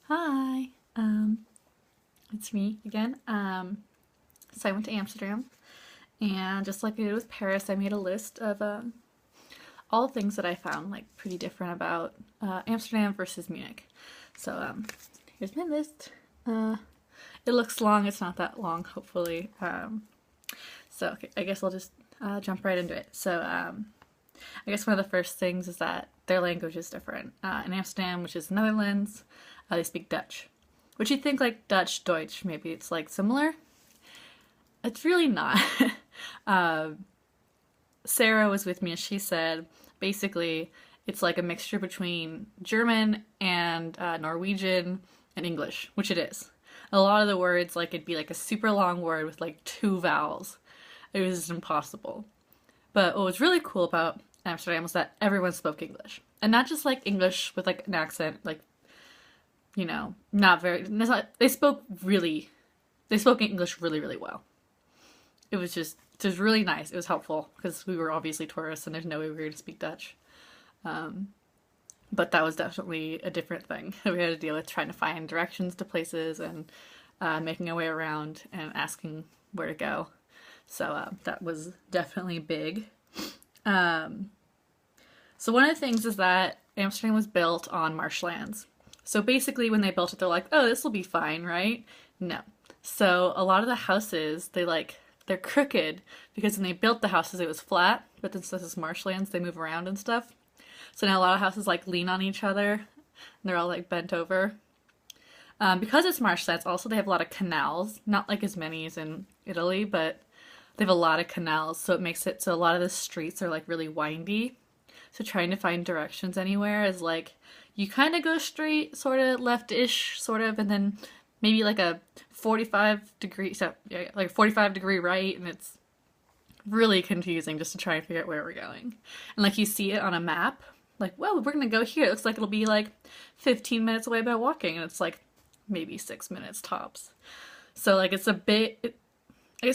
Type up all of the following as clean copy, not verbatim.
Hi, it's me again. So I went to Amsterdam, and just like I did with Paris, I made a list of all the things that I found like pretty different about Amsterdam versus Munich. So here's my list. Uh, it looks long. It's not that long, hopefully. So okay, I guess I'll just jump right into it. So I guess one of the first things is that their language is different. In Amsterdam, which is Netherlands, they speak Dutch. Which you think like Dutch, Deutsch, maybe it's like similar. It's really not. uh, Sarah was with me and she said basically it's like a mixture between German and Norwegian and English, which it is. A lot of the words, like it'd be like a super long word with like two vowels. It was just impossible. But what was really cool about Amsterdam was that everyone spoke English. And not just like English with like an accent, like, not very, they spoke English really, really well. It was really nice. It was helpful because we were obviously tourists and there's no way we were going to speak Dutch. But that was definitely a different thing that we had to deal with, trying to find directions to places and making our way around and asking where to go. So that was definitely big. So one of the things is that Amsterdam was built on marshlands. So basically when they built it, they're like, oh, this will be fine, right? No. So a lot of the houses, they're crooked because when they built the houses, it was flat. But since this is marshlands, they move around and stuff. So now a lot of houses like lean on each other and they're all like bent over. Because it's marshlands, also they have a lot of canals. Not like as many as in Italy, but they have a lot of canals. So it makes it so a lot of the streets are like really windy. So trying to find directions anywhere is like, you kind of go straight, sort of left-ish, sort of, and then maybe like a 45-degree right, and it's really confusing just to try and figure out where we're going. And like you see it on a map, like, well, we're gonna go here. It looks like it'll be like 15 minutes away by walking, and it's like maybe 6 minutes tops. So like I guess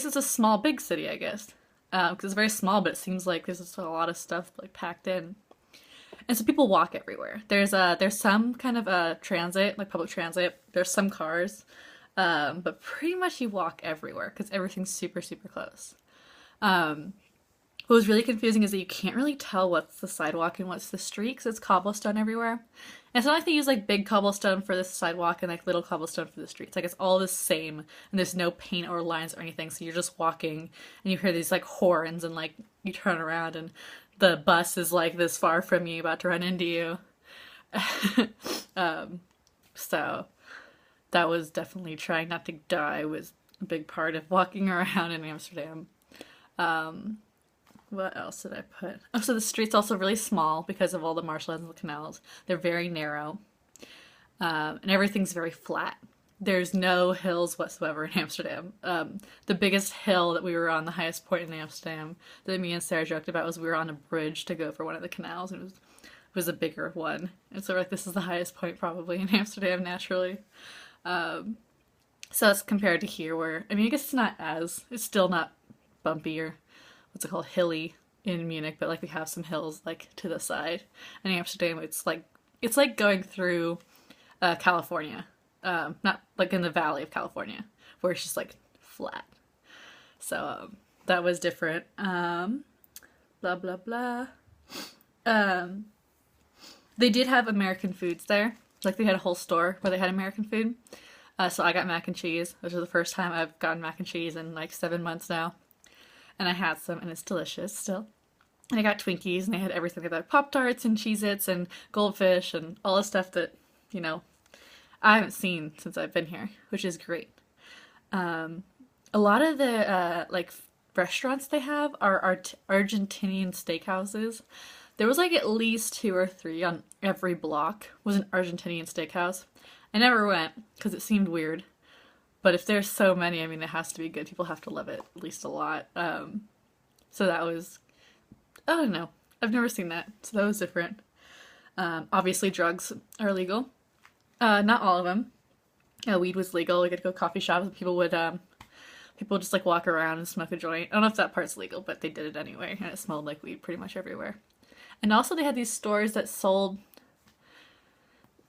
it's a small, big city, I guess. Because it's very small, but it seems like there's just a lot of stuff like packed in. And so people walk everywhere. There's some kind of transit, like public transit. There's some cars, but pretty much you walk everywhere because everything's super, super close. What was really confusing is that you can't really tell what's the sidewalk and what's the street because it's cobblestone everywhere. And it's not like they use like big cobblestone for the sidewalk and like little cobblestone for the streets. Like it's all the same and there's no paint or lines or anything. So you're just walking and you hear these like horns and like you turn around and the bus is like this far from you about to run into you. So that was definitely trying not to die was a big part of walking around in Amsterdam. What else did I put? Oh, so the street's also really small because of all the marshlands and the canals. They're very narrow. And everything's very flat. There's no hills whatsoever in Amsterdam. The biggest hill that we were on, the highest point in Amsterdam, that me and Sarah joked about was we were on a bridge to go over one of the canals, and it was a bigger one. And so we're like, this is the highest point probably in Amsterdam naturally. So that's compared to here where, I mean, I guess it's still not bumpy or what's it called, hilly in Munich, but like we have some hills like to the side. In Amsterdam, it's like going through California, not like in the valley of California, where it's just like flat. So that was different. Blah blah blah. They did have American foods there. Like they had a whole store where they had American food. So I got mac and cheese, which is the first time I've gotten mac and cheese in like 7 months now. And I had some, and it's delicious still. And I got Twinkies, and they had everything. They had Pop-Tarts and Cheez-Its and Goldfish and all the stuff that, I haven't seen since I've been here, which is great. A lot of the, restaurants they have are Argentinian steakhouses. There was, like, at least 2 or 3 on every block was an Argentinian steakhouse. I never went, because it seemed weird. But if there's so many, I mean, it has to be good. People have to love it at least a lot. So that was, I don't know. I've never seen that. So that was different. Obviously, drugs are illegal. Not all of them. Weed was legal. We could go to coffee shops and people would just like walk around and smoke a joint. I don't know if that part's legal, but they did it anyway. And it smelled like weed pretty much everywhere. And also they had these stores that sold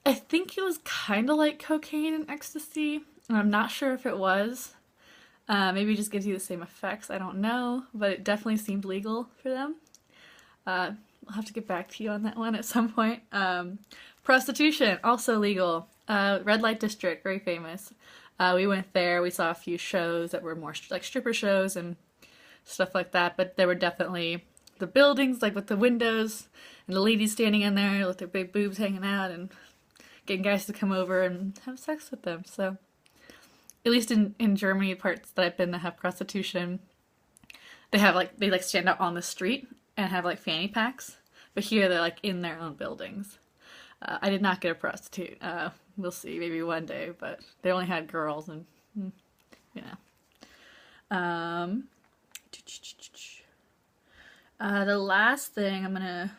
I think it was kind of like cocaine and ecstasy. And I'm not sure if it was. Maybe it just gives you the same effects. I don't know, but it definitely seemed legal for them. I'll have to get back to you on that one at some point. Prostitution, also legal. Red light district, very famous. We went there. We saw a few shows that were more like stripper shows and stuff like that. But there were definitely the buildings, like with the windows and the ladies standing in there with their big boobs hanging out and getting guys to come over and have sex with them. So, at least in Germany, parts that I've been that have prostitution, they like stand out on the street and have like fanny packs. But here they're like in their own buildings. I did not get a prostitute. We'll see, maybe one day, but they only had girls and, you know. The last thing I'm gonna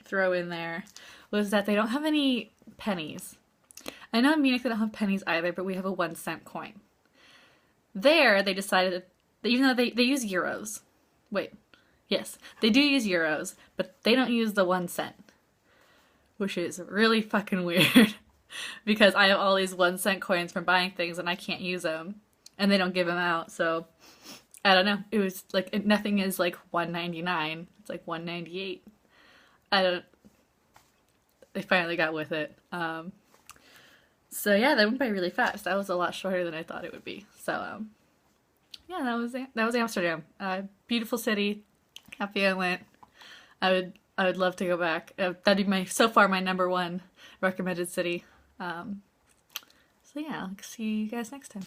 throw in there was that they don't have any pennies. I know in Munich they don't have pennies either, but we have a 1 cent coin. There, they decided that even though they use euros. Wait, yes, they do use euros, but they don't use the 1 cent. Which is really fucking weird. Because I have all these 1 cent coins from buying things and I can't use them. And they don't give them out, so I don't know. It was like, nothing is like 1.99. It's like 1.98. They finally got with it. So yeah, that went by really fast. That was a lot shorter than I thought it would be. So yeah, that was Amsterdam. Beautiful city. Happy I went. I would love to go back. That'd be so far my #1 recommended city. So yeah, I'll see you guys next time.